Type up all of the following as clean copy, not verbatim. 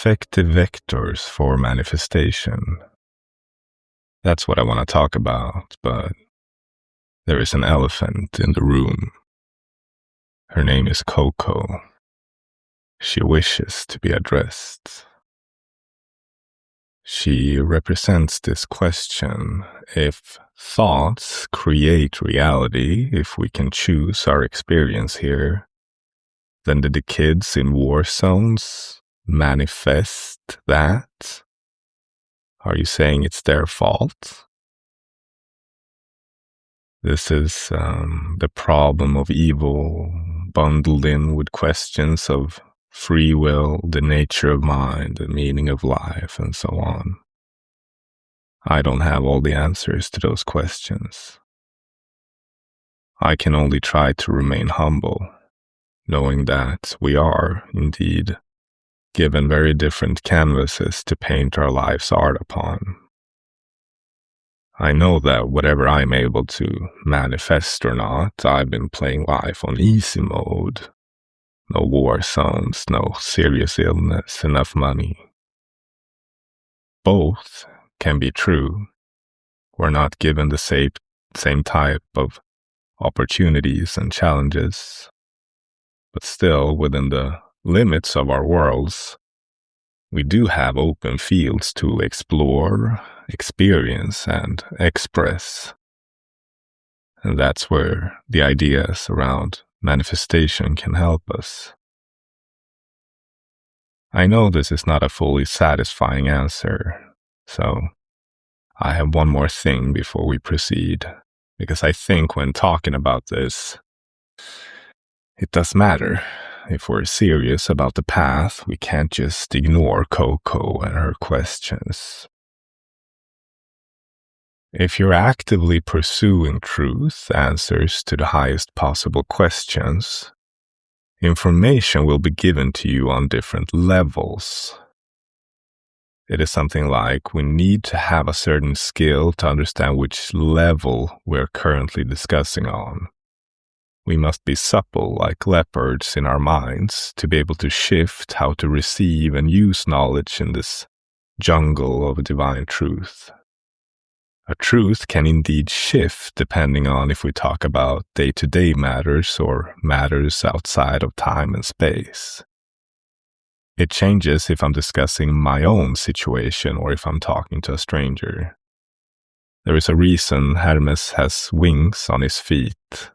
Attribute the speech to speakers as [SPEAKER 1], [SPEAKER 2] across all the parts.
[SPEAKER 1] effective vectors for manifestation. That's what I want to talk about, but there is an elephant in the room. Her name is Coco. She wishes to be addressed. She represents this question: if thoughts create reality, if we can choose our experience here, then did the kids in war zones manifest that? Are you saying it's their fault? This is the problem of evil bundled in with questions of free will, the nature of mind, the meaning of life, and so on. I don't have all the answers to those questions. I can only try to remain humble, knowing that we are, indeed, given very different canvases to paint our life's art upon. I know that whatever I'm able to manifest or not, I've been playing life on easy mode. No war zones, no serious illness, enough money. Both can be true. We're not given the same type of opportunities and challenges. But still, within the limits of our worlds, we do have open fields to explore, experience, and express. And that's where the ideas around manifestation can help us. I know this is not a fully satisfying answer, so I have one more thing before we proceed, because I think when talking about this, it does matter. If we're serious about the path, we can't just ignore Coco and her questions. If you're actively pursuing truth, answers to the highest possible questions, information will be given to you on different levels. It is something like we need to have a certain skill to understand which level we're currently discussing on. We must be supple like leopards in our minds to be able to shift how to receive and use knowledge in this jungle of divine truth. A truth can indeed shift depending on if we talk about day-to-day matters or matters outside of time and space. It changes if I'm discussing my own situation or if I'm talking to a stranger. There is a reason Hermes has wings on his feet.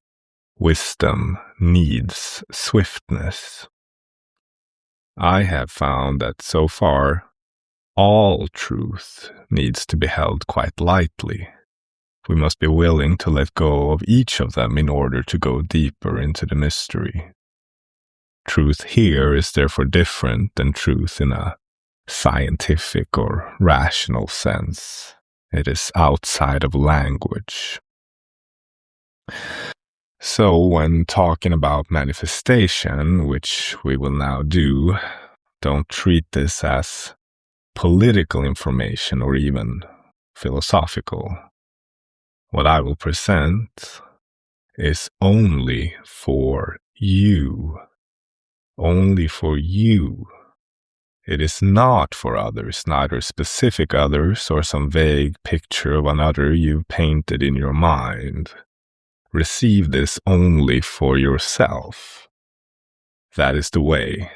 [SPEAKER 1] Wisdom needs swiftness. I have found that so far, all truth needs to be held quite lightly. We must be willing to let go of each of them in order to go deeper into the mystery. Truth here is therefore different than truth in a scientific or rational sense. It is outside of language. So when talking about manifestation, which we will now do, don't treat this as political information or even philosophical. What I will present is only for you. Only for you. It is not for others, neither specific others or some vague picture of another you've painted in your mind. Receive this only for yourself. That is the way.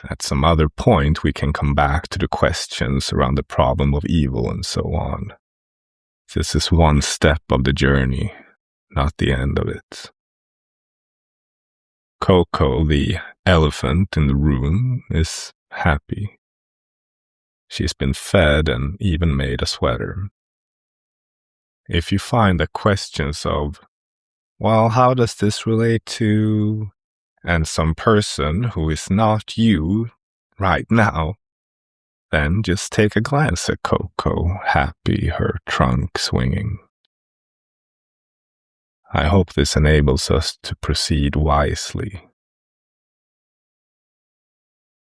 [SPEAKER 1] At some other point, we can come back to the questions around the problem of evil and so on. This is one step of the journey, not the end of it. Coco, the elephant in the room, is happy. She's been fed and even made a sweater. If you find that questions of, well, how does this relate to, and some person who is not you right now, then just take a glance at Coco, happy, her trunk swinging. I hope this enables us to proceed wisely.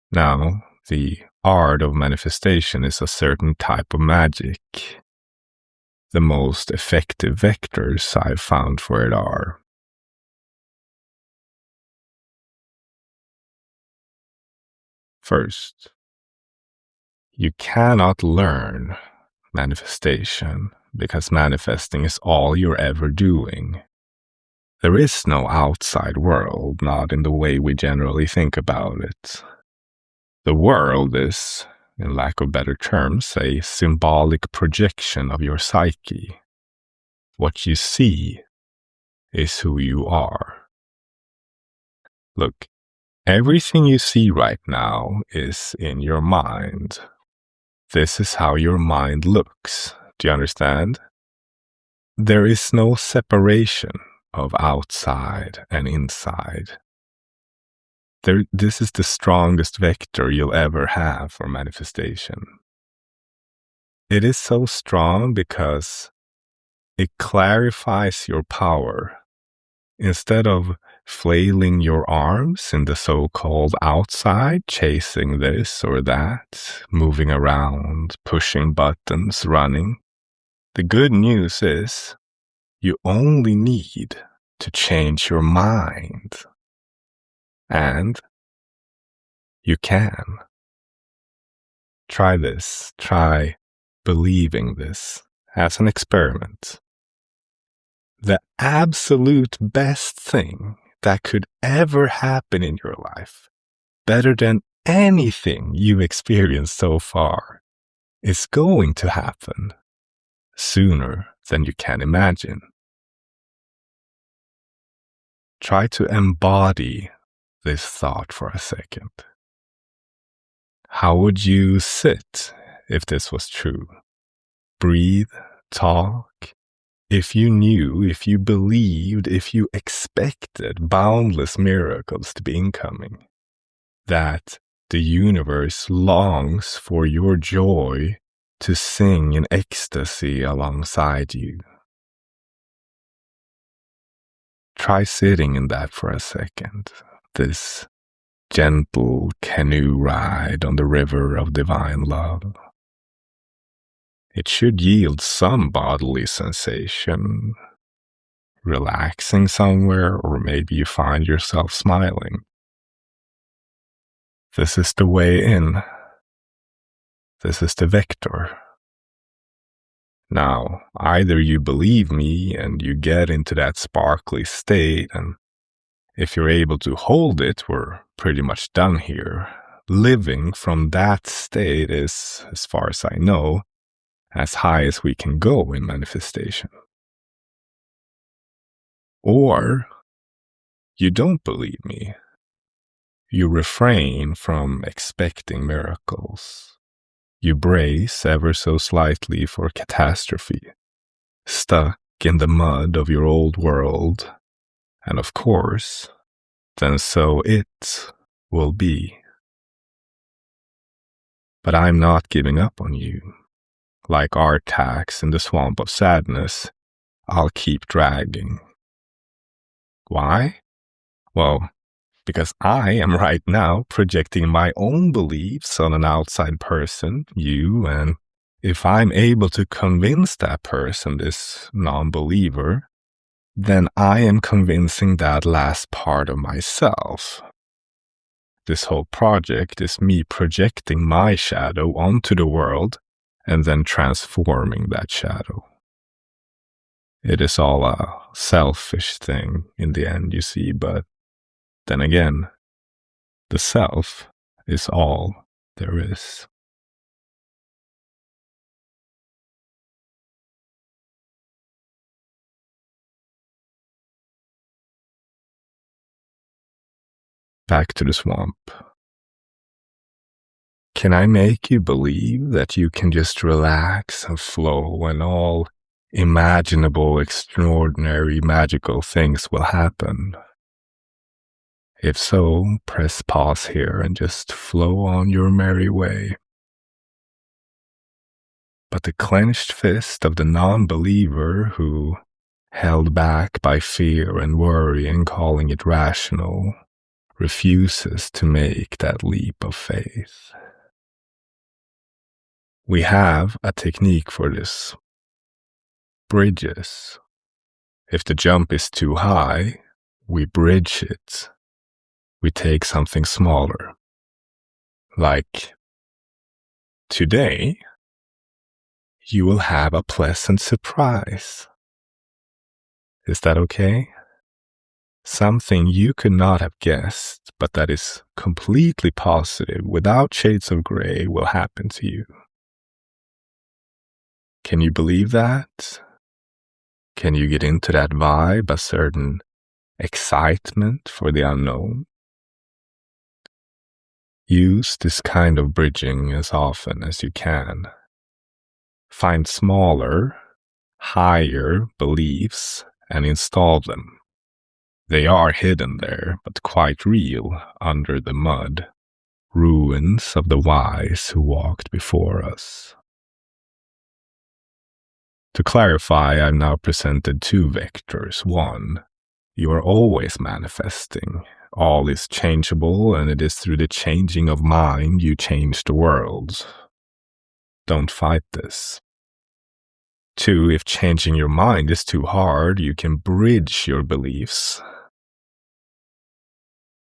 [SPEAKER 1] Now, the art of manifestation is a certain type of magic. The most effective vectors I've found for it are: first, You cannot learn manifestation because manifesting is all you're ever doing. There is no outside world, not in the way we generally think about it. The world is, in lack of better terms, a symbolic projection of your psyche. What you see is who you are. Look, everything you see right now is in your mind. This is how your mind looks. Do you understand? There is no separation of outside and inside. This is the strongest vector you'll ever have for manifestation. It is so strong because it clarifies your power. Instead of flailing your arms in the so-called outside, chasing this or that, moving around, pushing buttons, running, the good news is you only need to change your mind. And you can. Try this. Try believing this as an experiment. The absolute best thing that could ever happen in your life, better than anything you've experienced so far, is going to happen sooner than you can imagine. Try to embody this thought for a second. How would you sit if this was true? Breathe, talk. If you knew, if you believed, if you expected boundless miracles to be incoming, that the universe longs for your joy to sing in ecstasy alongside you. Try sitting in that for a second, this gentle canoe ride on the river of divine love. It should yield some bodily sensation, relaxing somewhere, or maybe you find yourself smiling. This is the way in. This is the vector. Now, either you believe me and you get into that sparkly state, and if you're able to hold it, we're pretty much done here. Living from that state is, as far as I know, as high as we can go in manifestation. Or you don't believe me. You refrain from expecting miracles. You brace ever so slightly for catastrophe, stuck in the mud of your old world, and of course, then so it will be. But I'm not giving up on you. Like Artax in the swamp of sadness, I'll keep dragging. Why? Well, because I am right now projecting my own beliefs on an outside person, you, and if I'm able to convince that person, this non-believer, then I am convincing that last part of myself. This whole project is me projecting my shadow onto the world and then transforming that shadow. It is all a selfish thing in the end, you see, but then again, the self is all there is. Back to the swamp. Can I make you believe that you can just relax and flow and all imaginable, extraordinary, magical things will happen? If so, press pause here and just flow on your merry way. But the clenched fist of the non-believer who, held back by fear and worry and calling it rational, refuses to make that leap of faith. We have a technique for this. Bridges. If the jump is too high, we bridge it. We take something smaller, like Today, you will have a pleasant surprise. Is that okay? Something you could not have guessed, but that is completely positive, without shades of gray, will happen to you. Can you believe that? Can you get into that vibe, a certain excitement for the unknown? Use this kind of bridging as often as you can. Find smaller, higher beliefs and install them. They are hidden there, but quite real, under the mud. Ruins of the wise who walked before us. To clarify, I've now presented two vectors. One, you are always manifesting. All is changeable, and it is through the changing of mind you change the world. Don't fight this. Two, if changing your mind is too hard, you can bridge your beliefs.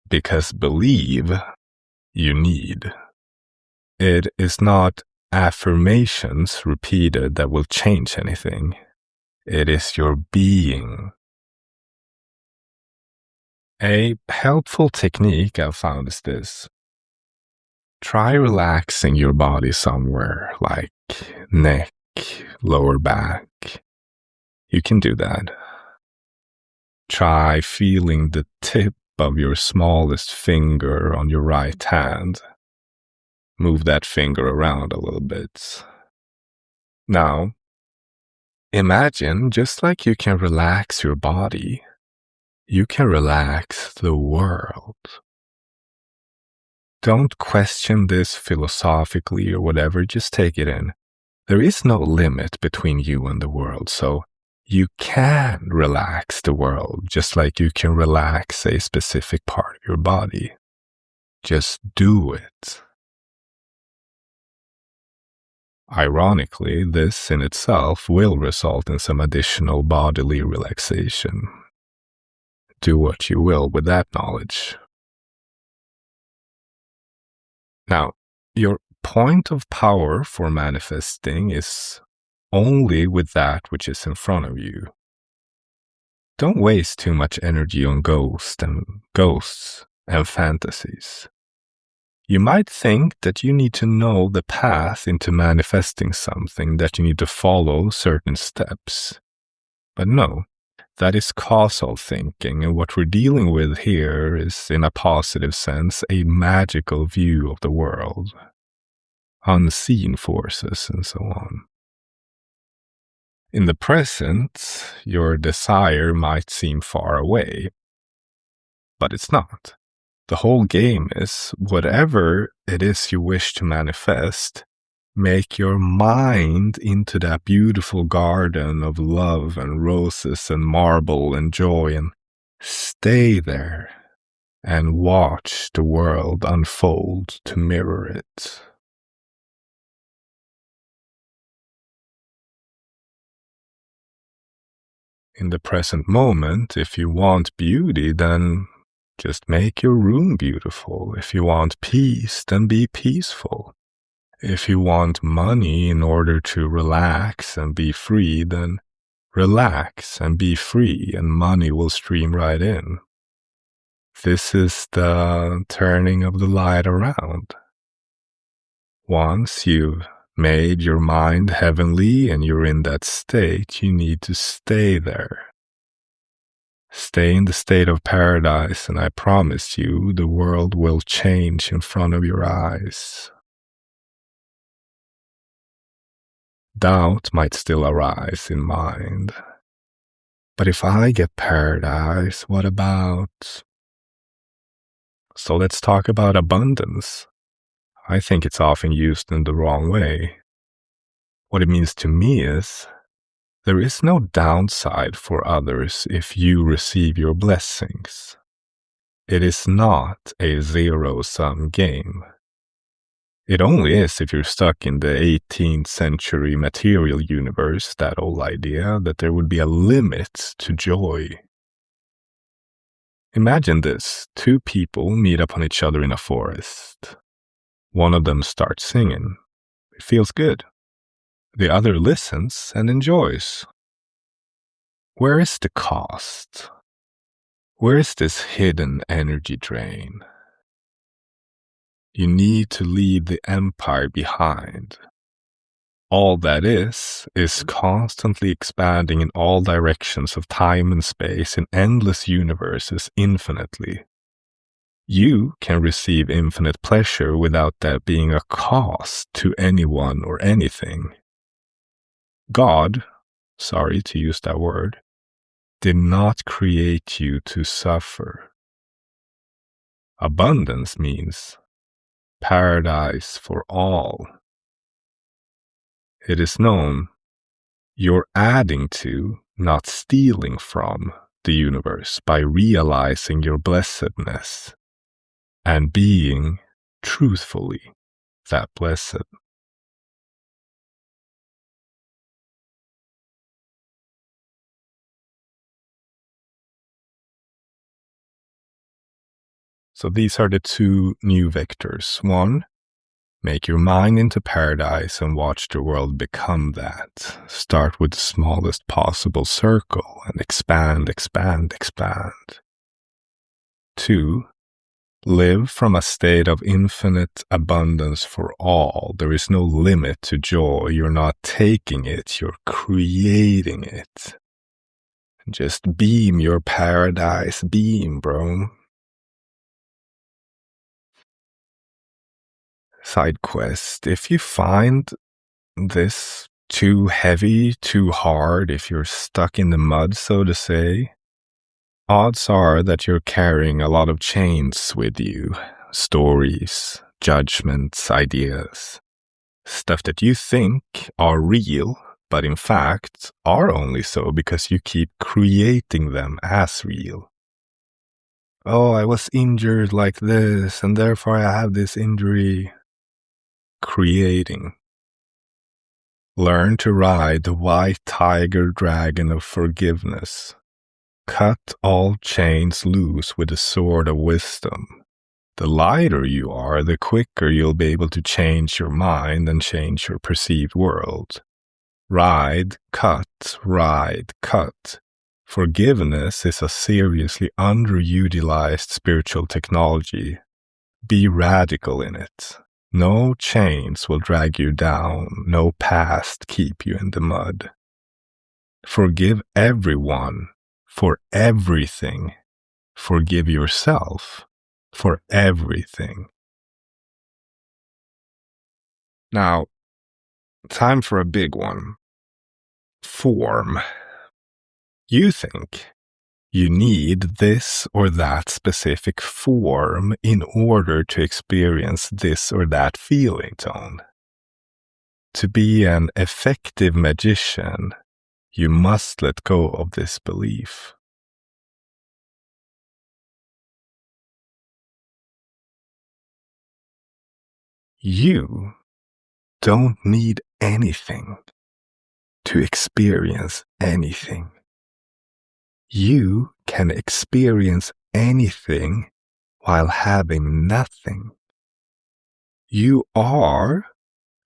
[SPEAKER 1] Because believe, you need. It is not affirmations repeated that will change anything. It is your being. A helpful technique I've found is this. Try relaxing your body somewhere, like neck, lower back. You can do that. Try feeling the tip of your smallest finger on your right hand. Move that finger around a little bit. Now, imagine just like you can relax your body, you can relax the world. Don't question this philosophically or whatever, just take it in. There is no limit between you and the world, so you can relax the world just like you can relax a specific part of your body. Just do it. Ironically, this in itself will result in some additional bodily relaxation. Do what you will with that knowledge. Now, your point of power for manifesting is only with that which is in front of you. Don't waste too much energy on ghosts and fantasies. You might think that you need to know the path into manifesting something, that you need to follow certain steps. But no, that is causal thinking, and what we're dealing with here is, in a positive sense, a magical view of the world, unseen forces, and so on. In the present, your desire might seem far away, but it's not. The whole game is, whatever it is you wish to manifest, make your mind into that beautiful garden of love and roses and marble and joy, and stay there and watch the world unfold to mirror it. In the present moment, if you want beauty, then just make your room beautiful. If you want peace, then be peaceful. If you want money in order to relax and be free, then relax and be free, and money will stream right in. This is the turning of the light around. Once you've made your mind heavenly and you're in that state, you need to stay there. Stay in the state of paradise, and I promise you, the world will change in front of your eyes. Doubt might still arise in mind. But if I get paradise, what about? So let's talk about abundance. I think it's often used in the wrong way. What it means to me is, there is no downside for others if you receive your blessings. It is not a zero-sum game. It only is if you're stuck in the 18th century material universe, that old idea that there would be a limit to joy. Imagine this, two people meet upon each other in a forest. One of them starts singing. They feels good. The other listens and enjoys. Where is the cost? Where is this hidden energy drain? You need to leave the empire behind. All that is constantly expanding in all directions of time and space in endless universes infinitely. You can receive infinite pleasure without there being a cost to anyone or anything. God, sorry to use that word, did not create you to suffer. Abundance means paradise for all. It is known you're adding to, not stealing from, the universe by realizing your blessedness and being truthfully that blessed. So these are the two new vectors. One, make your mind into paradise and watch the world become that. Start with the smallest possible circle and expand, expand, expand. 2, live from a state of infinite abundance for all. There is no limit to joy. You're not taking it, you're creating it. Just beam your paradise beam, bro. Side quest. If you find this too heavy, too hard, if you're stuck in the mud, so to say, odds are that you're carrying a lot of chains with you. Stories, judgments, ideas. Stuff that you think are real, but in fact are only so because you keep creating them as real. Oh, I was injured like this, and therefore I have this injury. Creating. Learn to ride the white tiger dragon of forgiveness. Cut all chains loose with the sword of wisdom. The lighter you are, the quicker you'll be able to change your mind and change your perceived world. Ride, cut, ride, cut. Forgiveness is a seriously underutilized spiritual technology. Be radical in it. No chains will drag you down, no past keep you in the mud. Forgive everyone for everything. Forgive yourself for everything. Now, time for a big one. Form. You think you need this or that specific form in order to experience this or that feeling tone. To be an effective magician, you must let go of this belief. You don't need anything to experience anything. You can experience anything while having nothing. You are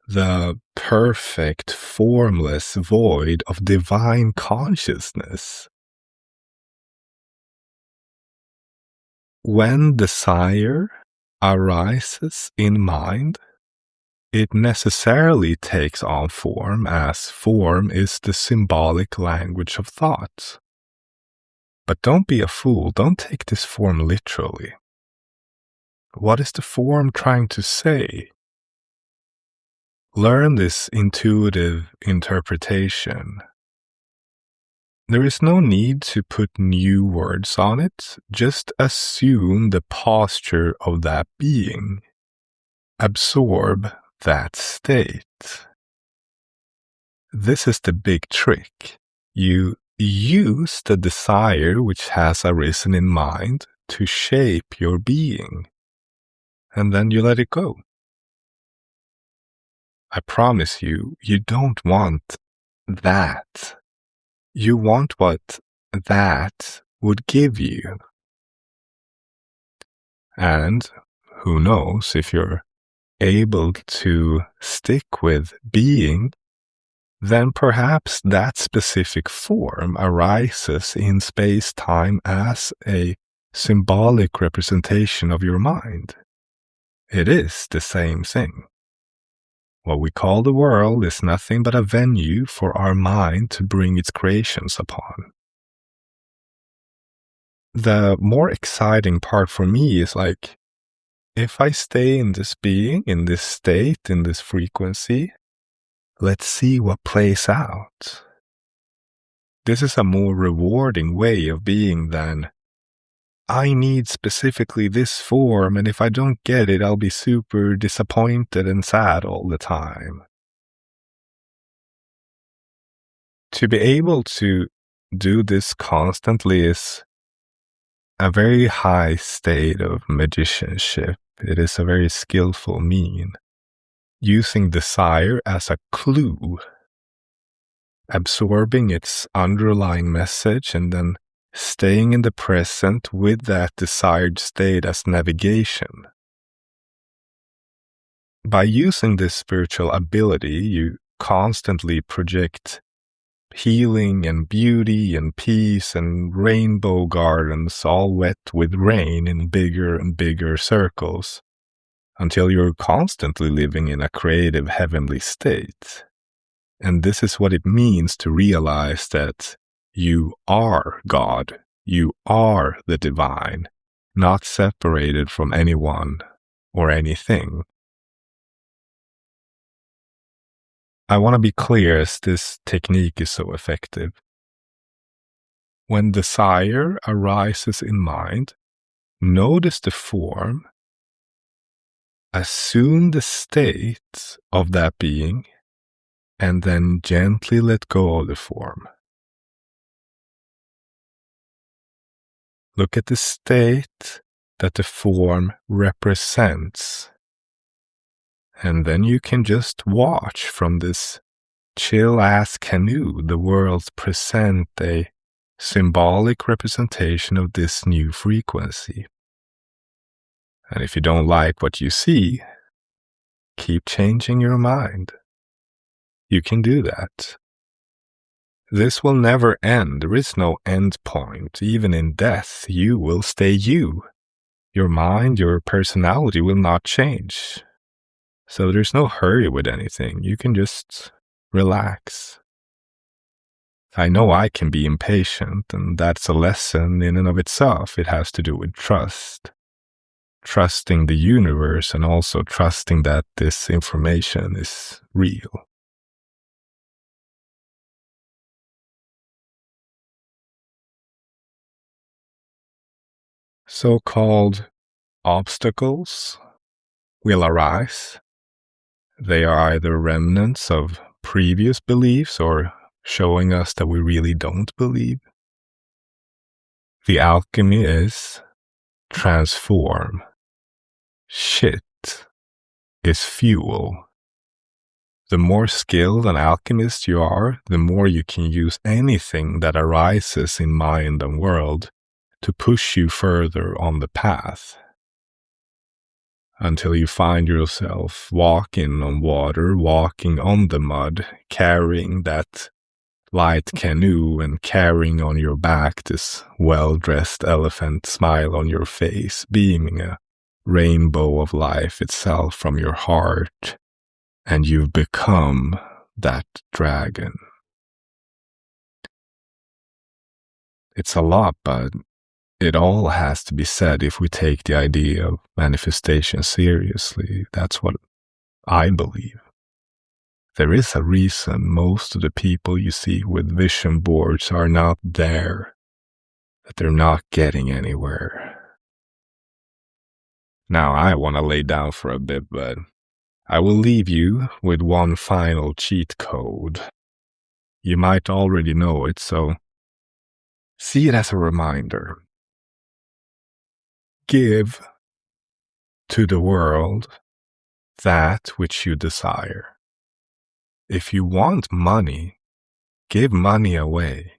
[SPEAKER 1] the perfect, formless void of divine consciousness. When desire arises in mind, it necessarily takes on form, as form is the symbolic language of thought. But don't be a fool, don't take this form literally. What is the form trying to say? Learn this intuitive interpretation. There is no need to put new words on it, just assume the posture of that being. Absorb that state. This is the big trick. You use the desire which has arisen in mind to shape your being, and then you let it go. I promise you, you don't want that. You want what that would give you. And who knows, if you're able to stick with being, then perhaps that specific form arises in space-time as a symbolic representation of your mind. It is the same thing. What we call the world is nothing but a venue for our mind to bring its creations upon. The more exciting part for me is like, if I stay in this being, in this state, in this frequency, let's see what plays out. This is a more rewarding way of being than, I need specifically this form, and if I don't get it, I'll be super disappointed and sad all the time. To be able to do this constantly is a very high state of magicianship. It is a very skillful mean, using desire as a clue, absorbing its underlying message and then staying in the present with that desired state as navigation. By using this spiritual ability, you constantly project healing and beauty and peace and rainbow gardens all wet with rain in bigger and bigger circles, until you're constantly living in a creative heavenly state. And this is what it means to realize that you are God, you are the divine, not separated from anyone or anything. I want to be clear as this technique is so effective. When desire arises in mind, notice the form, assume the state of that being, and then gently let go of the form. Look at the state that the form represents. And then you can just watch from this chill-ass canoe the world present a symbolic representation of this new frequency. And if you don't like what you see, keep changing your mind. You can do that. This will never end. There is no end point. Even in death, you will stay you. Your mind, your personality will not change. So there's no hurry with anything. You can just relax. I know I can be impatient, and that's a lesson in and of itself. It has to do with trust. Trusting the universe and also trusting that this information is real. So-called obstacles will arise. They are either remnants of previous beliefs or showing us that we really don't believe. The alchemy is transform. Shit is fuel. The more skilled an alchemist you are, the more you can use anything that arises in mind and world to push you further on the path, until you find yourself walking on water, walking on the mud, carrying that light canoe and carrying on your back this well-dressed elephant smile on your face, beaming a rainbow of life itself from your heart, and you've become that dragon. It's a lot, but it all has to be said if we take the idea of manifestation seriously. That's what I believe. There is a reason most of the people you see with vision boards are not there, that they're not getting anywhere. Now I want to lay down for a bit, but I will leave you with one final cheat code. You might already know it, so see it as a reminder. Give to the world that which you desire. If you want money, give money away.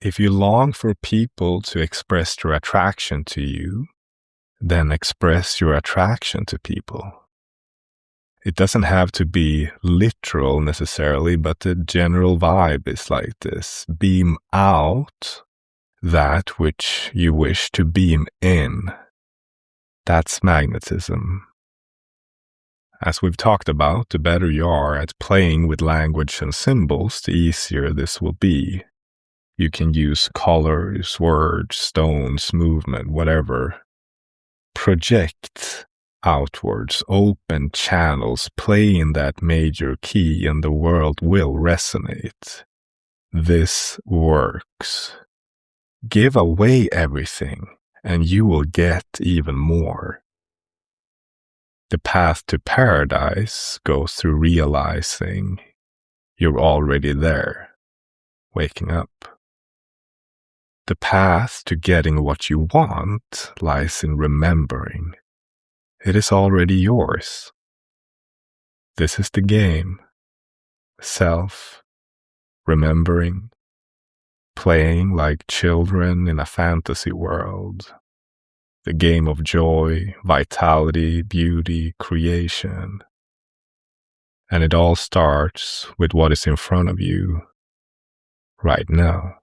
[SPEAKER 1] If you long for people to express their attraction to you, then express your attraction to people. It doesn't have to be literal necessarily, but the general vibe is like this. Beam out that which you wish to beam in. That's magnetism. As we've talked about, the better you are at playing with language and symbols, the easier this will be. You can use colors, words, stones, movement, whatever. Project outwards, open channels, play in that major key, and the world will resonate. This works. Give away everything, and you will get even more. The path to paradise goes through realizing you're already there, waking up. The path to getting what you want lies in remembering. It is already yours. This is the game. Self, remembering, playing like children in a fantasy world. The game of joy, vitality, beauty, creation. And it all starts with what is in front of you right now.